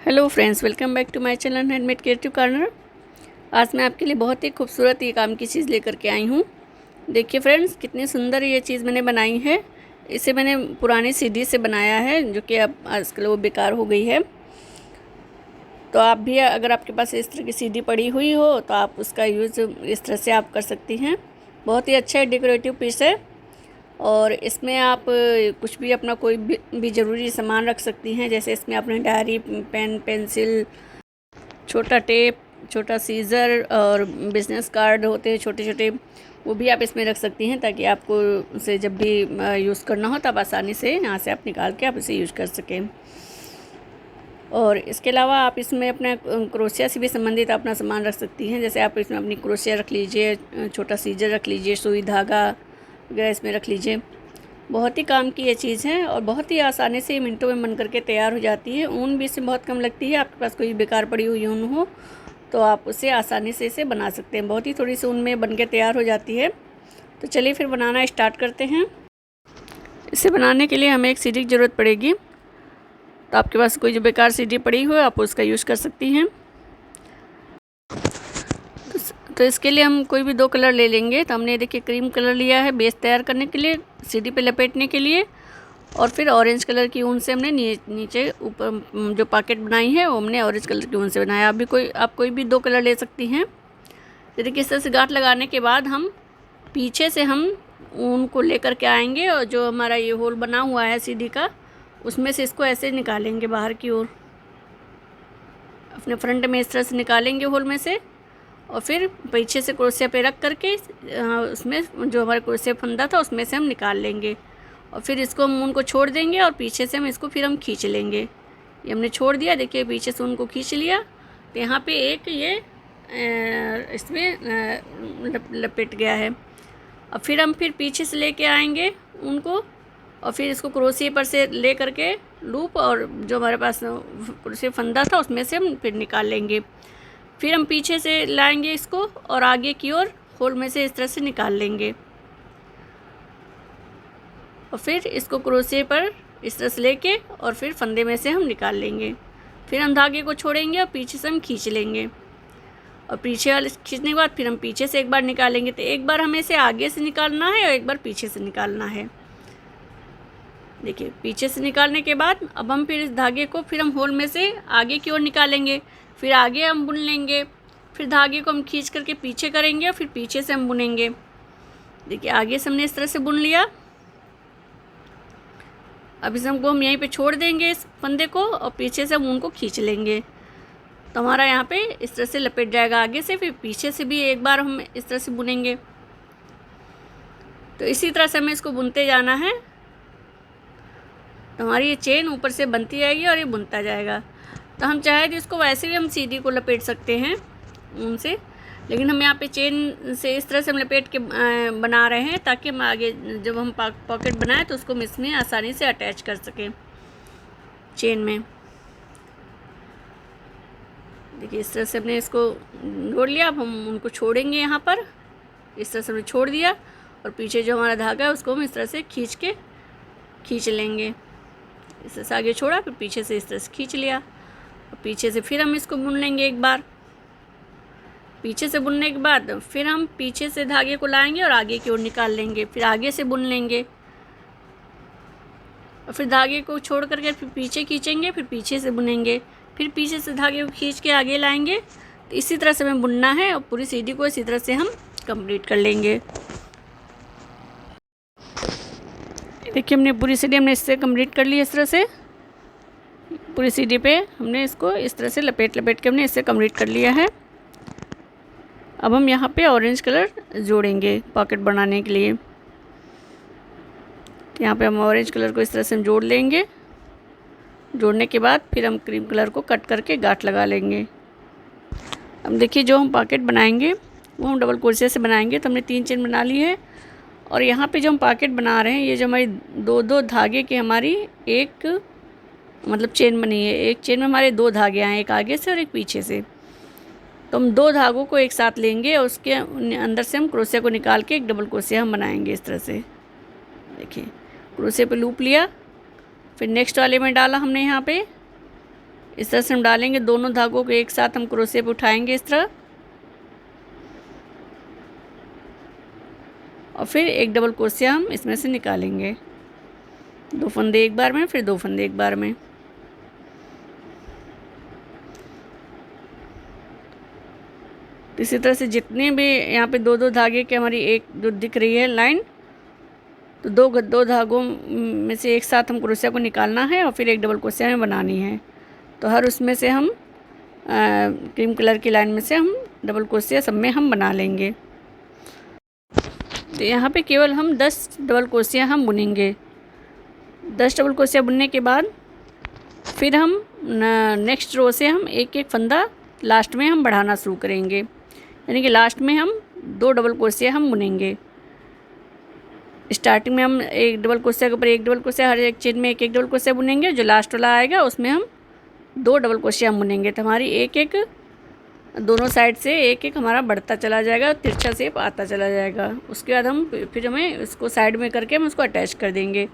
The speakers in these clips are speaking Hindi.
Hello friends, welcome back to my channel handmade creative corner. आज मैं आपके लिए बहुत ही खूबसूरत ये काम की चीज़ लेकर के आई हूँ। देखिए फ्रेंड्स, कितनी सुंदर ये चीज़ मैंने बनाई है। इसे मैंने पुरानी सीढ़ी से बनाया है, जो कि अब आजकल वो बेकार हो गई है। तो आप भी, अगर आपके पास इस तरह की सीढ़ी पड़ी हुई हो तो आप उसका यूज़ इस तरह से आप कर सकती हैं। बहुत ही अच्छा डेकोरेटिव पीस है और इसमें आप कुछ भी अपना कोई भी ज़रूरी सामान रख सकती हैं। जैसे इसमें अपने डायरी, पेन, पेंसिल, छोटा टेप, छोटा सीज़र और बिज़नेस कार्ड होते हैं छोटे छोटे, वो भी आप इसमें रख सकती हैं, ताकि आपको उसे जब भी यूज़ करना हो तब आसानी से यहाँ से आप निकाल के आप इसे यूज़ कर सकें। और इसके अलावा आप इसमें अपना क्रोशिया से भी संबंधित अपना सामान रख सकती हैं। जैसे आप इसमें अपनी क्रोशिया रख लीजिए, छोटा सीज़र रख लीजिए, सुई धागा वगैरह इसमें रख लीजिए। बहुत ही काम की ये चीज़ है और बहुत ही आसानी से मिनटों में बन करके तैयार हो जाती है। ऊन भी इसमें बहुत कम लगती है। आपके पास कोई बेकार पड़ी हुई ऊन हो तो आप उसे आसानी से इसे बना सकते हैं। बहुत ही थोड़ी सी ऊन में बन के तैयार हो जाती है। तो चलिए फिर बनाना स्टार्ट करते हैं। इसे बनाने के लिए हमें एक सीढ़ी की ज़रूरत पड़ेगी। तो आपके पास कोई जो बेकार सीढ़ी पड़ी हो आप उसका यूज़ कर सकती हैं। तो इसके लिए हम कोई भी दो कलर ले लेंगे। तो हमने देखिए क्रीम कलर लिया है बेस तैयार करने के लिए, सीढ़ी पे लपेटने के लिए। और फिर ऑरेंज कलर की ऊन से हमने नीचे ऊपर जो पॉकेट बनाई है वो हमने ऑरेंज कलर की ऊन से बनाया। आप कोई भी दो कलर ले सकती हैं। तो देखिए इस तरह से गांठ लगाने के बाद हम पीछे से हम ऊन को लेकर के आएंगे और जो हमारा ये होल बना हुआ है सीढ़ी का, उसमें से इसको ऐसे निकालेंगे बाहर की ओर। अपने फ्रंट में इस तरह से निकालेंगे होल में से, और फिर पीछे से क्रोशिया पे रख करके उसमें जो हमारा क्रोशिया फंदा था उसमें से हम निकाल लेंगे। और फिर इसको हम उनको छोड़ देंगे और पीछे से हम इसको फिर हम खींच लेंगे। ये हमने छोड़ दिया, देखिए पीछे से उनको खींच लिया। तो यहाँ पे एक ये इसमें लपेट गया है। और फिर हम पीछे से लेके आएंगे उनको, और फिर इसको क्रोशिया पर से ले करके लूप और जो हमारे पास क्रोशिया फंदा था उसमें से हम फिर निकाल लेंगे। फिर हम पीछे से लाएंगे इसको और आगे की ओर होल में से इस तरह से निकाल लेंगे। और फिर इसको क्रोशिया पर इस तरह से लेके और फिर फंदे में से हम निकाल लेंगे। फिर हम धागे को छोड़ेंगे और पीछे से हम खींच लेंगे। और पीछे वाले खींचने के बाद फिर हम पीछे से एक बार निकालेंगे। तो एक बार हमें इसे आगे से निकालना है और एक बार पीछे से निकालना है। देखिए पीछे से निकालने के बाद अब हम फिर इस धागे को फिर हम होल में से आगे की ओर निकालेंगे। फिर आगे हम बुन लेंगे। फिर धागे को हम खींच करके पीछे करेंगे और फिर पीछे से हम बुनेंगे। देखिए आगे से हमने इस तरह से बुन लिया। अब इस हमको हम यहीं पे छोड़ देंगे इस फंदे को, और पीछे से हम उनको खींच लेंगे। तो हमारा यहाँ पे इस तरह से लपेट जाएगा आगे से। फिर पीछे से भी एक बार हम इस तरह से बुनेंगे। तो इसी तरह से हमें इसको बुनते जाना है। तो हमारी ये चेन ऊपर से बनती जाएगी और ये बुनता जाएगा। तो हम चाहे तो इसको वैसे भी हम सीढ़ी को लपेट सकते हैं ऊन से, लेकिन हम यहाँ पे चेन से इस तरह से हम लपेट के बना रहे हैं, ताकि हम आगे जब हम पॉकेट बनाएं तो उसको हम इसमें आसानी से अटैच कर सकें चेन में। देखिए इस तरह से हमने इसको जोड़ लिया। अब हम उनको छोड़ेंगे यहाँ पर। इस तरह से हमने छोड़ दिया और पीछे जो हमारा धागा है उसको हम इस तरह से खींच लेंगे। इस तरह से आगे छोड़ा, फिर पीछे से इस तरह से खींच लिया और पीछे से फिर हम इसको बुन लेंगे एक बार। पीछे से बुनने के बाद फिर हम पीछे से धागे को लाएंगे और आगे की ओर निकाल लेंगे। फिर आगे से बुन लेंगे और फिर धागे को छोड़ करके फिर पीछे खींचेंगे, फिर पीछे से बुनेंगे, फिर पीछे से धागे को खींच के आगे लाएंगे। तो इसी तरह से हमें बुनना है और पूरी सीढ़ी को इसी तरह से हम कंप्लीट कर लेंगे। देखिए हमने पूरी सीढ़ी इससे कंप्लीट कर ली। इस तरह से पूरी सीढ़ी पे हमने इसको इस तरह से लपेट के हमने इससे कंप्लीट कर लिया है। अब हम यहाँ पे ऑरेंज कलर जोड़ेंगे पॉकेट बनाने के लिए। तो यहाँ पे हम ऑरेंज कलर को इस तरह से हम जोड़ लेंगे। जोड़ने के बाद फिर हम क्रीम कलर को कट करके गांठ लगा लेंगे। अब देखिए जो हम पॉकेट बनाएंगे वो हम डबल क्रोशिया से बनाएंगे। तो हमने 3 चेन बना ली है और यहाँ पे जो हम पॉकेट बना रहे हैं, ये जो हमारी दो धागे की हमारी एक मतलब चेन बनी है। एक चेन में हमारे 2 धागे हैं, एक आगे से और एक पीछे से। तो हम 2 धागों को एक साथ लेंगे और उसके अंदर से हम क्रोशिया को निकाल के एक डबल क्रोशिया हम बनाएंगे इस तरह से। देखिए क्रोशिया पे लूप लिया, फिर नेक्स्ट वाले में डाला हमने यहाँ पे इस तरह से हम डालेंगे, दोनों धागों को एक साथ हम क्रोशे पे उठाएंगे इस तरह, और फिर एक डबल क्रोशिया हम इसमें से निकालेंगे, 2 फंदे एक बार में, फिर 2 फंदे एक बार में। तो इसी तरह से जितने भी यहाँ पे 2-2 धागे के हमारी एक जो दिख रही है लाइन, तो 2 धागों में से एक साथ हम क्रोशिया को निकालना है और फिर एक डबल क्रोशिया में बनानी है। तो हर उसमें से हम क्रीम कलर की लाइन में से हम डबल क्रोशिया सब में हम बना लेंगे। तो यहाँ पे केवल हम 10 डबल क्रोशिया हम बुनेंगे। 10 डबल क्रोशिया बुनने के बाद फिर हम नेक्स्ट रो से हम एक एक फंदा लास्ट में हम बढ़ाना शुरू करेंगे, यानी कि लास्ट में हम 2 डबल क्रोशिया हम बुनेंगे। स्टार्टिंग में हम एक डबल क्रोशिया के ऊपर एक डबल क्रोशिया, हर एक चेन में एक एक डबल क्रोशिया बुनेंगे। जो लास्ट वाला आएगा उसमें हम 2 डबल क्रोशिया हम बुनेंगे। तो हमारी एक एक दोनों साइड से एक एक हमारा बढ़ता चला जाएगा, तिरछा शेप आता चला जाएगा। उसके बाद हम फिर हमें इसको साइड में करके हम उसको अटैच कर देंगे,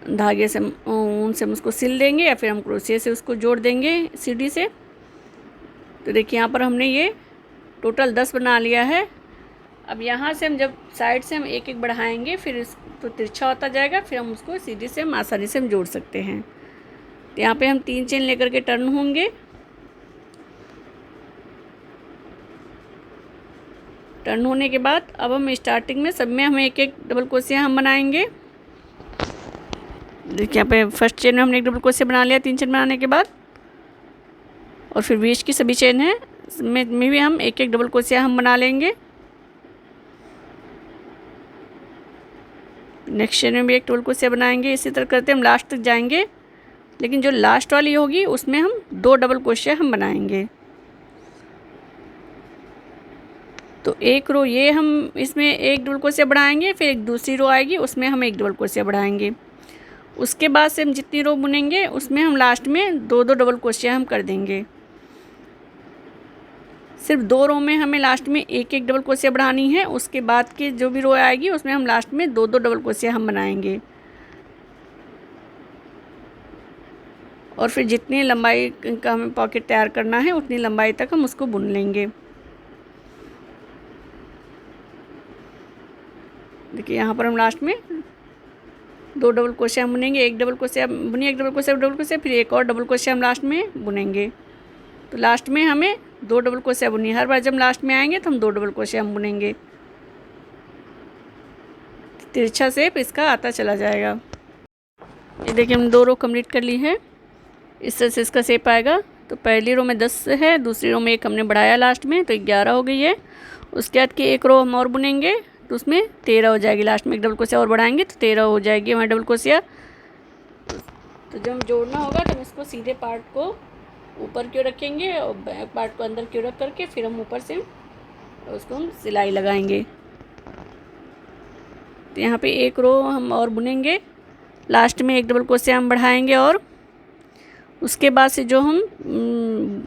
धागे से ऊन से हम उसको सिल देंगे या फिर हम क्रोशिया से उसको जोड़ देंगे सीढ़ी से। तो देखिए यहाँ पर हमने ये टोटल 10 बना लिया है। अब यहाँ से हम जब साइड से हम एक एक बढ़ाएंगे फिर इस तो तिरछा होता जाएगा, फिर हम उसको सीधी से हम आसानी से हम जोड़ सकते हैं। तो यहाँ पे हम 3 चेन लेकर के टर्न होंगे। टर्न होने के बाद अब हम स्टार्टिंग में सब में हमें एक एक डबल क्रोशिया हम बनाएंगे। देखिए यहाँ पे फर्स्ट चेन में हमने एक डबल क्रोशिया बना लिया 3 चेन बनाने के बाद, और फिर बीच की सभी चेन है में भी हम एक एक डबल क्रोशिया हम बना लेंगे। नेक्स्ट चेन में भी एक डबल क्रोशिया बनाएंगे। इसी तरह करते हम लास्ट तक जाएंगे, लेकिन जो लास्ट वाली होगी उसमें हम 2 डबल क्रोशिया हम बनाएंगे। तो एक रो ये हम इसमें एक डबल क्रोशिया बढ़ाएंगे, फिर एक दूसरी रो आएगी उसमें हम एक डबल क्रोशिया बढ़ाएंगे। उसके बाद से हम जितनी रो बुनेंगे उसमें हम लास्ट में 2-2 डबल क्रोशिया हम कर देंगे। सिर्फ 2 रो में हमें लास्ट में एक एक डबल क्रोशिया बढ़ानी है। उसके बाद की जो भी रो आएगी उसमें हम लास्ट में 2-2 डबल क्रोशिया हम बनाएंगे, और फिर जितनी लंबाई का हमें पॉकेट तैयार करना है उतनी लंबाई तक हम उसको बुन लेंगे। देखिए यहाँ पर हम लास्ट में 2 डबल क्रोशिया बुनेंगे, एक डबल क्रोशिया बुनिए, एक डबल क्रोशिया, डबल क्रोशिया, फिर एक और डबल क्रोशिया हम लास्ट में बुनेंगे। तो लास्ट में हमें 2 डबल क्रोशिया बुनी। हर बार जब लास्ट में आएंगे तो हम 2 डबल क्रोशिया हम बुनेंगे, तिरछा शेप इसका आता चला जाएगा। ये देखिए हम 2 रो कंप्लीट कर ली है। इस तरह से इसका शेप आएगा। तो पहली रो में 10 है, दूसरी रो में एक हमने बढ़ाया लास्ट में, तो 11 हो गई है। उसके बाद की एक रो हम और बुनेंगे तो उसमें 13 हो जाएगी। लास्ट में एक डबल क्रोशिया और बढ़ाएंगे तो 13 हो जाएगी हमारी डबल क्रोशिया। तो जब हम जोड़ना होगा तो हम इसको सीधे पार्ट को ऊपर की ओर रखेंगे और बैक पार्ट को अंदर की ओर रख करके फिर हम ऊपर से उसको हम सिलाई लगाएंगे। तो यहाँ पे एक रो हम और बुनेंगे, लास्ट में एक डबल क्रोशिया हम बढ़ाएंगे, और उसके बाद से जो हम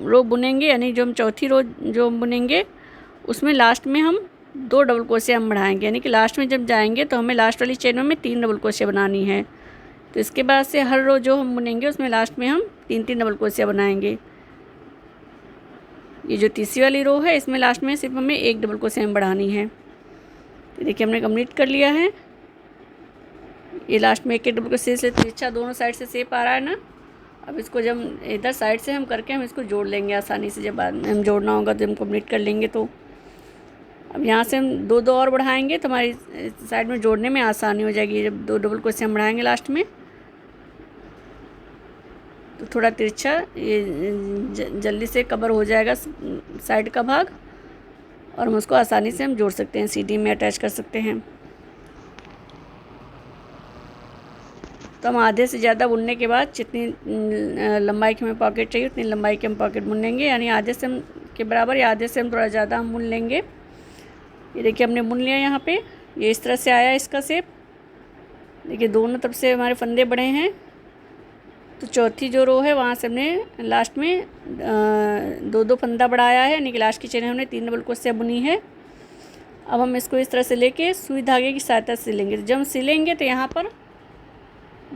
रो बुनेंगे यानी जो हम चौथी रो जो हम बुनेंगे उसमें लास्ट में हम 2 डबल क्रोशिया हम बढ़ाएंगे, यानी कि लास्ट में जब जाएंगे तो हमें लास्ट वाली चेन में 3 डबल क्रोशिया बनानी है। तो इसके बाद से हर रो जो हम बुनेंगे उसमें लास्ट में हम 3-3 डबल क्रोशिया बनाएंगे। ये जो तीसरी वाली रो है इसमें लास्ट में सिर्फ हमें एक डबल क्रोशिया हम बढ़ानी है। तो देखिए हमने कंप्लीट कर लिया है। ये लास्ट में एक डबल क्रोशिया से तिरछा दोनों साइड से शेप आ रहा है ना। अब इसको जब इधर साइड से हम करके हम इसको जोड़ लेंगे आसानी से। जब बाद में हम जोड़ना होगा तो हम कंप्लीट कर लेंगे। तो अब यहाँ से हम 2-2 और बढ़ाएंगे तो हमारी साइड में जोड़ने में आसानी हो जाएगी। जब 2 डबल क्रोशिया हम बढ़ाएंगे लास्ट में तो थोड़ा तिरछा ये जल्दी से कवर हो जाएगा साइड का भाग, और हम उसको आसानी से हम जोड़ सकते हैं, सीढ़ी में अटैच कर सकते हैं। तो हम आधे से ज़्यादा बुनने के बाद जितनी लंबाई की हमें पॉकेट चाहिए उतनी लंबाई के हम पॉकेट बुन लेंगे, यानी आधे से हम के बराबर या आधे से हम थोड़ा ज़्यादा हम बुन लेंगे। ये देखिए हमने बुन लिया। यहाँ पे ये इस तरह से आया इसका शेप। देखिए दोनों तरफ से हमारे फंदे बढ़े हैं। तो चौथी जो रो है वहाँ से हमने लास्ट में 2-2 फंदा बढ़ाया है, यानी कि लास्ट की चेन हमने 3 डबल क्रोशिया बुनी है। अब हम इसको इस तरह से लेके सुई धागे की सहायता से सिलेंगे। जब हम सिलेंगे तो यहाँ पर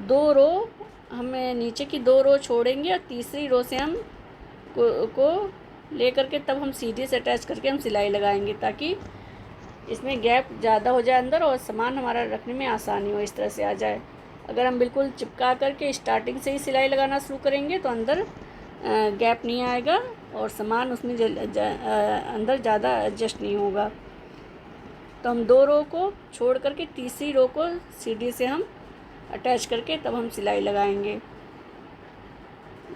2 रो हम नीचे की 2 रो छोड़ेंगे और तीसरी रो से हम को ले करके तब हम सीधी से अटैच करके हम सिलाई लगाएंगे, ताकि इसमें गैप ज़्यादा हो जाए अंदर और सामान हमारा रखने में आसानी हो, इस तरह से आ जाए। अगर हम बिल्कुल चिपका करके स्टार्टिंग से ही सिलाई लगाना शुरू करेंगे तो अंदर गैप नहीं आएगा और सामान उसमें अंदर ज़्यादा एडजस्ट नहीं होगा। तो हम 2 रो को छोड़ करके तीसरी रो को सीधी से हम अटैच करके तब हम सिलाई लगाएंगे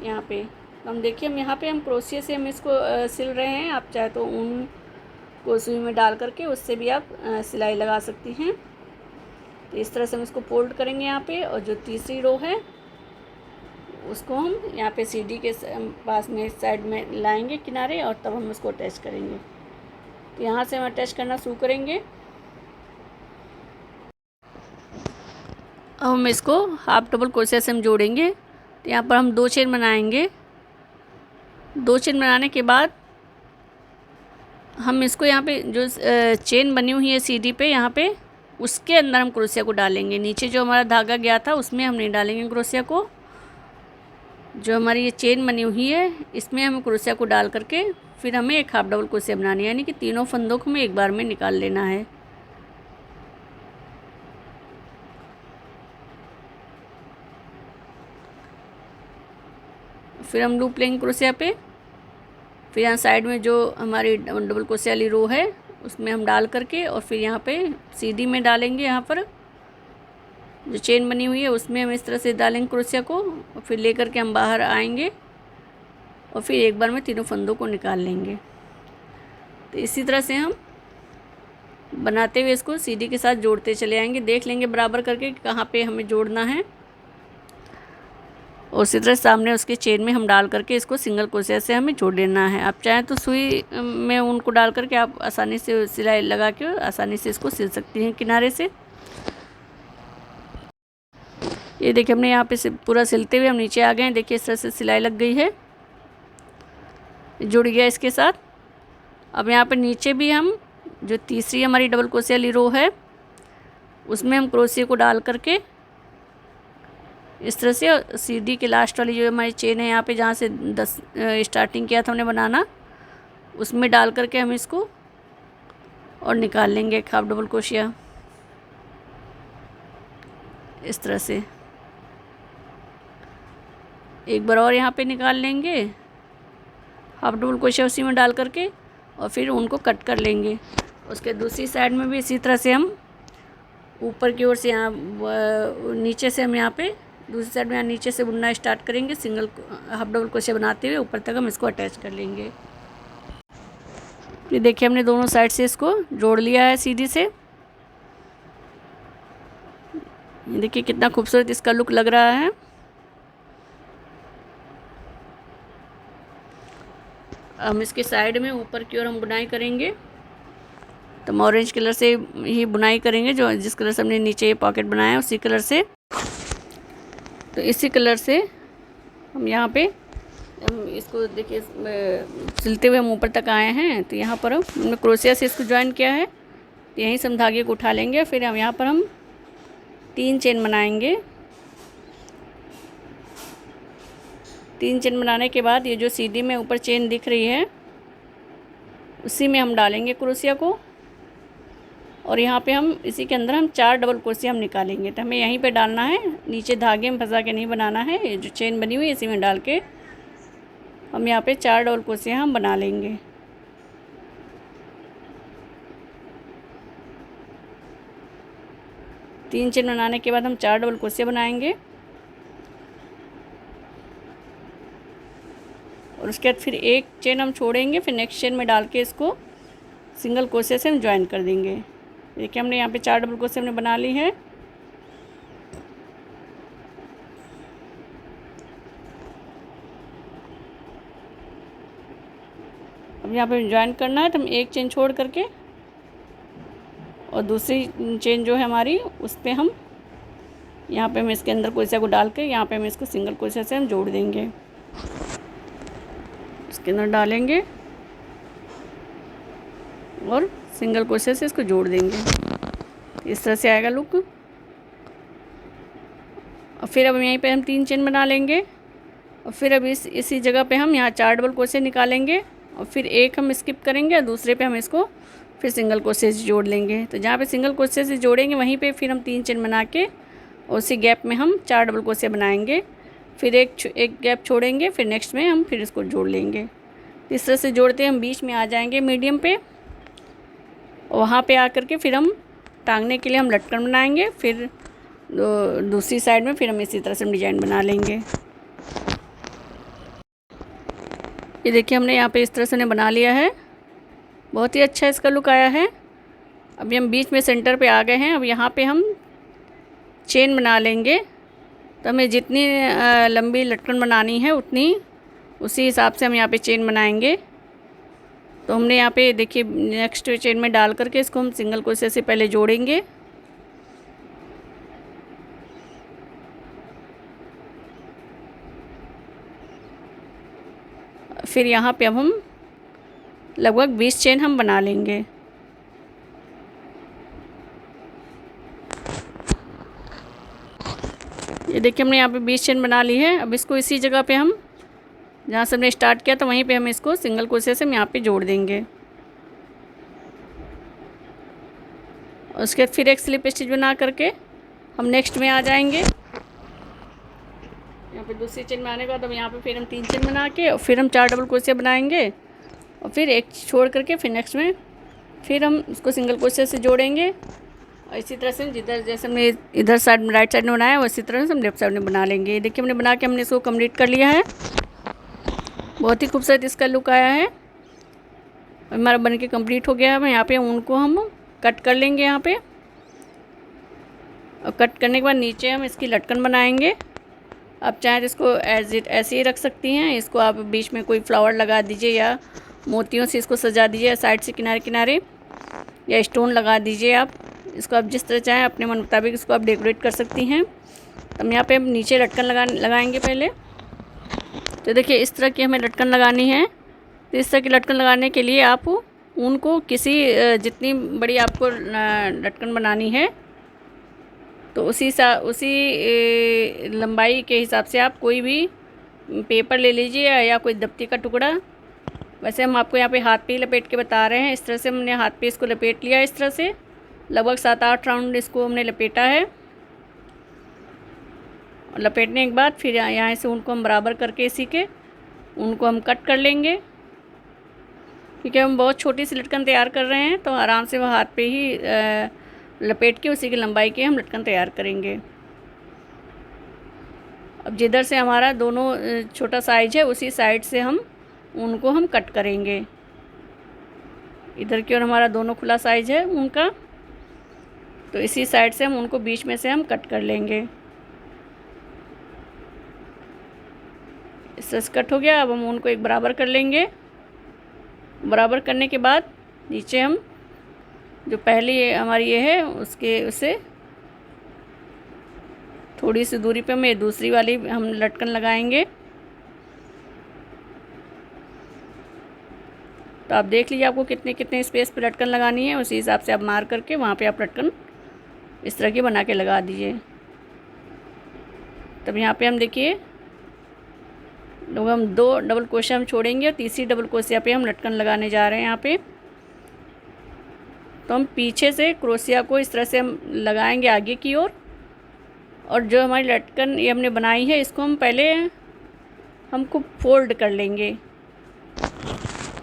यहाँ पे। तो हम देखिए हम यहाँ पे हम क्रोशिया से हम इसको सिल रहे हैं। आप चाहे तो ऊन को सुई में डाल करके उससे भी आप सिलाई लगा सकती हैं। तो इस तरह से हम इसको फोल्ड करेंगे यहाँ पे, और जो तीसरी रो है उसको हम यहाँ पे सीढ़ी के पास में साइड में लाएंगे किनारे, और तब हम उसको अटैच करेंगे। तो यहाँ से हम अटैच करना शुरू करेंगे। अब हम इसको हाफ डबल क्रोशिया से हम जोड़ेंगे। तो यहाँ पर हम 2 चेन बनाएंगे। 2 चेन बनाने के बाद हम इसको यहाँ पे जो चेन बनी हुई है सीढ़ी पे, यहाँ पे उसके अंदर हम क्रोशिया को डालेंगे। नीचे जो हमारा धागा गया था उसमें हम नहीं डालेंगे क्रोशिया को। जो हमारी ये चेन बनी हुई है इसमें हम क्रोशिया को डाल करके फिर हमें एक हाफ डबल क्रोशिया बनानी है, यानी कि तीनों फंदों को हमें एक बार में निकाल लेना है। फिर हम लूप लेंगे क्रोशिया पे। फिर यहाँ साइड में जो हमारी डबल क्रोशिया वाली रो है उसमें हम डाल करके और फिर यहाँ पे सीधी में डालेंगे। यहाँ पर जो चेन बनी हुई है उसमें हम इस तरह से डालेंगे क्रोशिया को, और फिर ले करके हम बाहर आएंगे और फिर एक बार में तीनों फंदों को निकाल लेंगे। तो इसी तरह से हम बनाते हुए इसको सीधी के साथ जोड़ते चले आएंगे। देख लेंगे बराबर करके कहाँ पे हमें जोड़ना है, और उसी तरह सामने उसके चेन में हम डाल करके इसको सिंगल क्रोशिया से हमें जोड़ लेना है। आप चाहें तो सुई में उनको डाल करके आप आसानी से सिलाई लगा के आसानी से इसको सिल सकती हैं किनारे से। ये देखिए हमने यहाँ पे पूरा सिलते हुए हम नीचे आ गए हैं। देखिए इस तरह से सिलाई लग गई है, जुड़ गया इसके साथ। अब यहाँ पर नीचे भी हम जो तीसरी हमारी डबल क्रोशिया वाली रो है उसमें हम क्रोशिया को डाल करके इस तरह से सीढ़ी के लास्ट वाली जो हमारी चेन है यहाँ पे जहाँ से 10 स्टार्टिंग किया था हमने बनाना, उसमें डाल करके हम इसको और निकाल लेंगे एक हाफ डबल क्रोशिया इस तरह से। एक बार और यहाँ पे निकाल लेंगे हाफ डबल क्रोशिया उसी में डाल करके, और फिर उनको कट कर लेंगे। उसके दूसरी साइड में भी इसी तरह से हम ऊपर की ओर से यहाँ नीचे से हम यहाँ पे दूसरी साइड में यहाँ नीचे से बुनना स्टार्ट करेंगे। सिंगल हाफ डबल क्रोशिया बनाते हुए ऊपर तक हम इसको अटैच कर लेंगे। ये देखिए हमने दोनों साइड से इसको जोड़ लिया है सीधी से। ये देखिए कितना खूबसूरत इसका लुक लग रहा है। हम इसके साइड में ऊपर की ओर हम बुनाई करेंगे। तो हम ऑरेंज कलर से ही बुनाई करेंगे, जो जिस कलर से हमने नीचे ये पॉकेट बनाया है उसी कलर से। तो इसी कलर से हम यहाँ पे हम इसको देखिए सिलते हुए हम ऊपर तक आए हैं। तो यहाँ पर हमने क्रोशिया से इसको ज्वाइन किया है। तो यहीं से हम धागे को उठा लेंगे। फिर हम यहाँ पर हम 3 चेन बनाएंगे। 3 चेन बनाने के बाद ये जो सीढ़ी में ऊपर चेन दिख रही है उसी में हम डालेंगे क्रोशिया को, और यहाँ पे हम इसी के अंदर हम 4 डबल क्रोशिया हम निकालेंगे। तो हमें यहीं पे डालना है, नीचे धागे में फंसा के नहीं बनाना है। ये जो चेन बनी हुई है इसी में डाल के हम यहाँ पे 4 डबल क्रोशिया हम बना लेंगे। तीन चेन बनाने के बाद हम 4 डबल क्रोशिया बनाएंगे, और उसके बाद फिर एक चेन हम छोड़ेंगे। फिर नेक्स्ट चेन में डाल के इसको सिंगल क्रोशिया से हम ज्वाइन कर देंगे। देखिए हमने यहाँ पे 4 डबल क्रोशिया हमने बना ली है। अब यहाँ पे ज्वाइन करना है तो हम एक चेन छोड़ करके और दूसरी चेन जो है हमारी उस पर हम यहाँ पे हम इसके अंदर क्रोशिया को डाल के यहाँ पे हम इसको सिंगल क्रोशिया से हम जोड़ देंगे। इसके अंदर डालेंगे और सिंगल क्रोशिया से इसको जोड़ देंगे। इस तरह से आएगा लुक। और फिर अब यहीं पे हम 3 चेन बना लेंगे। और फिर अब इसी जगह पे हम यहाँ 4 डबल क्रोशे निकालेंगे और फिर एक हम स्किप करेंगे और दूसरे पे हम इसको फिर सिंगल क्रोशे से जोड़ लेंगे। तो जहाँ पे सिंगल क्रोशे से जोड़ेंगे वहीं पे फिर हम 3 चेन बना के उसी गैप में हम 4 डबल क्रोशे बनाएंगे। फिर एक गैप छोड़ेंगे, फिर नेक्स्ट में हम फिर इसको जोड़ लेंगे। इस तरह से जोड़ते हम बीच में आ जाएंगे मीडियम पे। वहाँ पे आकर के फिर हम टांगने के लिए हम लटकन बनाएंगे। फिर दूसरी साइड में फिर हम इसी तरह से डिज़ाइन बना लेंगे। ये देखिए हमने यहाँ पे इस तरह से बना लिया है। बहुत ही अच्छा इसका लुक आया है। अभी हम बीच में सेंटर पे आ गए हैं। अब यहाँ पे हम चेन बना लेंगे। तो हमें जितनी लंबी लटकन बनानी है उतनी उसी हिसाब से हम यहाँ पे चेन बनाएंगे। तो हमने यहाँ पे देखिए नेक्स्ट चेन में डाल करके इसको हम सिंगल क्रोशे से पहले जोड़ेंगे। फिर यहाँ पे अब हम लगभग 20 चेन हम बना लेंगे। ये देखिए हमने यहाँ पे 20 चेन बना ली है। अब इसको इसी जगह पे हम जहाँ से हमने स्टार्ट किया था वहीं पे हम इसको सिंगल क्रोशे से हम यहाँ पे जोड़ देंगे। उसके बाद फिर एक स्लिप स्टिच बना करके हम नेक्स्ट में आ जाएंगे। यहाँ पे दूसरी चेन बनाने के बाद अब यहाँ पे फिर हम 3 चेन बना के और फिर हम 4 डबल क्रोशे बनाएंगे और फिर एक छोड़ करके फिर नेक्स्ट में फिर हम उसको सिंगल क्रोशे से जोड़ेंगे। और इसी तरह से जिधर जैसे हमने इधर साइड राइट साइड में बनाया उसी तरह से हम लेफ्ट साइड में बना लेंगे। देखिए हमने बना के हमने इसको कंप्लीट कर लिया है। बहुत ही खूबसूरत इसका लुक आया है। हमारा बन के कंप्लीट हो गया है। यहाँ पे उनको हम कट कर लेंगे यहाँ पे। और कट करने के बाद नीचे हम इसकी लटकन बनाएंगे। आप चाहें तो इसको ऐसे ही रख सकती हैं। इसको आप बीच में कोई फ्लावर लगा दीजिए या मोतियों से इसको सजा दीजिए साइड से किनारे किनारे, या स्टोन लगा दीजिए। आप इसको आप जिस तरह चाहें अपने मन मुताबिक इसको आप डेकोरेट कर सकती हैं। हम यहाँ पे नीचे लटकन लगाएंगे पहले। तो देखिए इस तरह की हमें लटकन लगानी है। तो इस तरह की लटकन लगाने के लिए आप ऊन को किसी जितनी बड़ी आपको लटकन बनानी है तो उसी लंबाई के हिसाब से आप कोई भी पेपर ले लीजिए या कोई दफ्ती का टुकड़ा। वैसे हम आपको यहाँ पे हाथ पे ही लपेट के बता रहे हैं। इस तरह से हमने हाथ पे इसको लपेट लिया। इस तरह से लगभग 7-8 राउंड इसको हमने लपेटा है। और लपेटने के बाद फिर यहाँ से उनको हम बराबर करके इसी के उनको हम कट कर लेंगे। क्योंकि हम बहुत छोटी सी लटकन तैयार कर रहे हैं तो आराम से वह हाथ पे ही लपेट के उसी की लंबाई के हम लटकन तैयार करेंगे। अब जिधर से हमारा दोनों छोटा साइज है उसी साइड से हम उनको हम कट करेंगे। इधर की ओर हमारा दोनों खुला साइज है उनका, तो इसी साइड से हम उनको बीच में से हम कट कर लेंगे। इससे कट हो गया। अब हम उनको एक बराबर कर लेंगे। बराबर करने के बाद नीचे हम जो पहली हमारी ये है उससे थोड़ी सी दूरी पे हम ये दूसरी वाली हम लटकन लगाएंगे। तो आप देख लीजिए आपको कितने कितने स्पेस पे लटकन लगानी है, उसी हिसाब से आप मार करके वहाँ पे आप लटकन इस तरह की बना के लगा दीजिए। तब यहाँ पे हम देखिए लोग हम 2 डबल क्रोशे हम छोड़ेंगे और तीसरी डबल क्रोशिया पे हम लटकन लगाने जा रहे हैं। यहाँ पे तो हम पीछे से क्रोशिया को इस तरह से हम लगाएंगे आगे की ओर। और जो हमारी लटकन ये हमने बनाई है इसको हम पहले हमको फोल्ड कर लेंगे।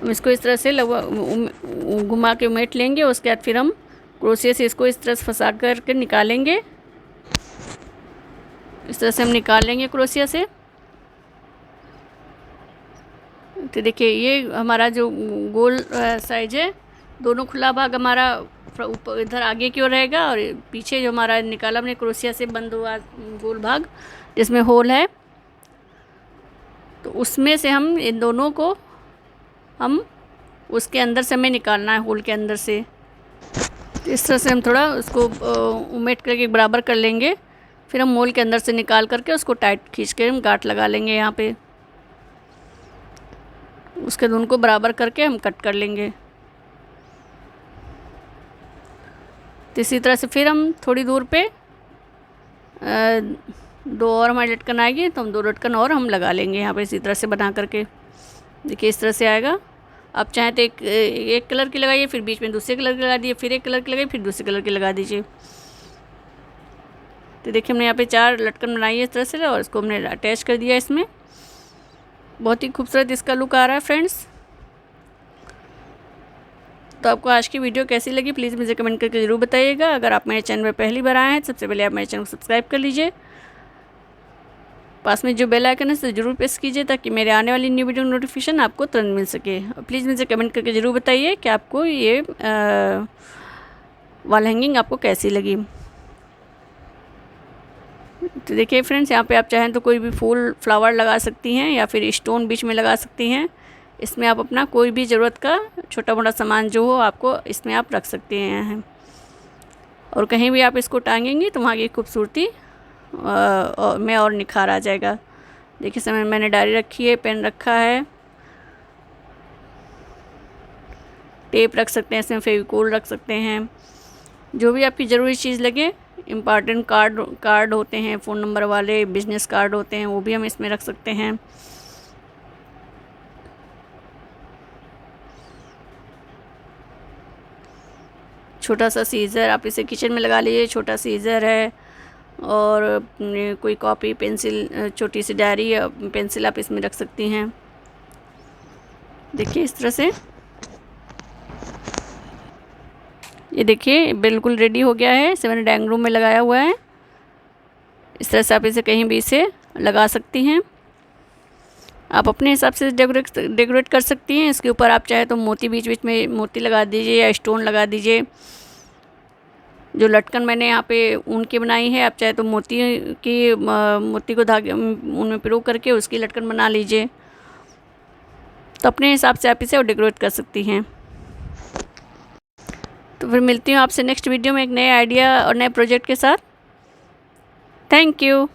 हम इसको इस तरह से घुमा के उमेट लेंगे। उसके बाद फिर हम क्रोशिया से इसको इस तरह से फंसा करके निकालेंगे। इस तरह से हम निकाल लेंगे क्रोशिया से। तो देखिए ये हमारा जो गोल साइज है, दोनों खुला भाग हमारा ऊपर इधर आगे की ओर रहेगा और पीछे जो हमारा निकाला हमने क्रोशिया से बंद हुआ गोल भाग जिसमें होल है, तो उसमें से हम इन दोनों को हम उसके अंदर से हमें निकालना है, होल के अंदर से। तो इस तरह से हम थोड़ा उसको उमेट करके बराबर कर लेंगे। फिर हम होल के अंदर से निकाल करके उसको टाइट खींच के हम गांठ लगा लेंगे यहाँ पे। उसके बाद उनको बराबर करके हम कट कर लेंगे। तो इसी तरह से फिर हम थोड़ी दूर पे 2 और हमारी लटकन आएगी तो हम 2 लटकन और हम लगा लेंगे यहाँ पे इसी तरह से बना करके। देखिए इस तरह से आएगा। आप चाहें तो एक कलर की लगाइए, फिर बीच में दूसरे कलर की लगा दिए, फिर एक कलर की लगाइए, फिर दूसरे कलर की लगा दीजिए। तो देखिए हमने यहाँ पे 4 लटकन बनाई है इस तरह से और इसको हमने अटैच कर दिया इसमें। बहुत ही खूबसूरत इसका लुक आ रहा है फ्रेंड्स। तो आपको आज की वीडियो कैसी लगी प्लीज़ मुझे कमेंट करके ज़रूर बताइएगा। अगर आप मेरे चैनल में पहली बार आए हैं सबसे पहले आप मेरे चैनल को सब्सक्राइब कर लीजिए। पास में जो बेल आइकन है उसे ज़रूर प्रेस कीजिए ताकि मेरे आने वाली न्यू वीडियो नोटिफिकेशन आपको तुरंत मिल सके। प्लीज़ मुझे कमेंट करके ज़रूर बताइए कि आपको ये वॉल हैंगिंग आपको कैसी लगी। तो देखिए फ्रेंड्स यहाँ पे आप चाहें तो कोई भी फूल फ्लावर लगा सकती हैं या फिर स्टोन बीच में लगा सकती हैं। इसमें आप अपना कोई भी ज़रूरत का छोटा मोटा सामान जो हो आपको इसमें आप रख सकते हैं और कहीं भी आप इसको टांगेंगी तो वहाँ की खूबसूरती में और निखार आ जाएगा। देखिए समय मैंने डायरी रखी है, पेन रखा है, टेप रख सकते हैं, इसमें फेविकोल रख सकते हैं। जो भी आपकी ज़रूरी चीज़ लगे, इम्पॉर्टेंट कार्ड होते हैं, फ़ोन नंबर वाले बिजनेस कार्ड होते हैं, वो भी हम इसमें रख सकते हैं। छोटा सा सीज़र आप इसे किचन में लगा लीजिए, छोटा सीज़र है और कोई कॉपी पेंसिल, छोटी सी डायरी या पेंसिल आप इसमें रख सकती हैं। देखिए इस तरह से ये देखिए बिल्कुल रेडी हो गया है। इसे मैंने डाइनिंग रूम में लगाया हुआ है। इस तरह से आप इसे कहीं भी इसे लगा सकती हैं। आप अपने हिसाब से डेकोरेट कर सकती हैं। इसके ऊपर आप चाहे तो मोती बीच बीच में मोती लगा दीजिए या स्टोन लगा दीजिए। जो लटकन मैंने यहाँ पे ऊन की बनाई है, आप चाहे तो मोती को धागे ऊन में पिरो करके उसकी लटकन बना लीजिए। तो अपने हिसाब से आप इसे डेकोरेट कर सकती हैं। तो फिर मिलती हूँ आपसे नेक्स्ट वीडियो में एक नए आइडिया और नए प्रोजेक्ट के साथ। Thank you.